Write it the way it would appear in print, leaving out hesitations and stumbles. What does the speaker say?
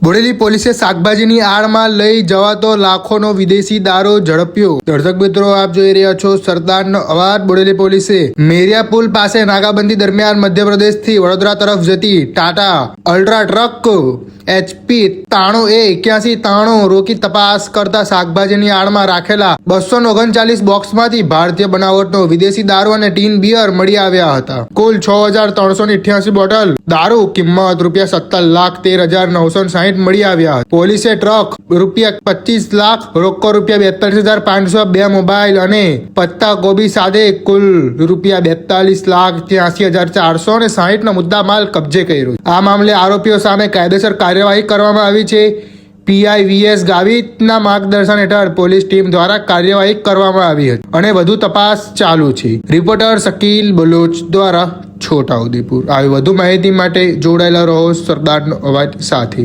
બોડેલી પોલીસે શાકભાજીની આડમાં લઈ જવાતો લાખોનો વિદેશી દારૂ ઝડપ્યો। દર્શક મિત્રો, આપ જોઈ રહ્યા છો સરદારનો અવાજ। બોડેલી પોલીસે મેરિયા પુલ પાસે નાકાબંધી દરમિયાન મધ્યપ્રદેશથી વડોદરા તરફ જતી Tata ultra truck HP 93A8193 રોકી તપાસ કરતા શાકભાજીની આડમાં રાખેલા 239 બોક્સમાંથી ભારતીય બનાવટનો વિદેશી દારૂ અને ટીન બિયર મળી આવ્યા હતા। કુલ 6388 બોટલ દારૂ કિંમત ₹17,13,960 મળી આવ્યા હતા। પોલીસે ટ્રક ₹25 લાખ, રોકડ ₹42,500, 2 મોબાઈલ અને પત્તા ગોબી સાથે કુલ ₹42,83,460 નો મુદ્દા માલ કબજે કર્યો। આ મામલે આરોપીઓ સામે કાયદેસર કાર્યવાહી કરવામાં આવી છે। PIVS ગાવિતના માર્ગદર્શન હેઠળ પોલીસ ટીમ દ્વારા કાર્યવાહી કરવામાં આવી હતી અને વધુ તપાસ ચાલુ છે। રિપોર્ટર શકીલ બલોચ દ્વારા છોટાઉદેપુર। આવી વધુ માહિતી માટે જોડાયેલા રહો સરદારનો અવાજ સાથે।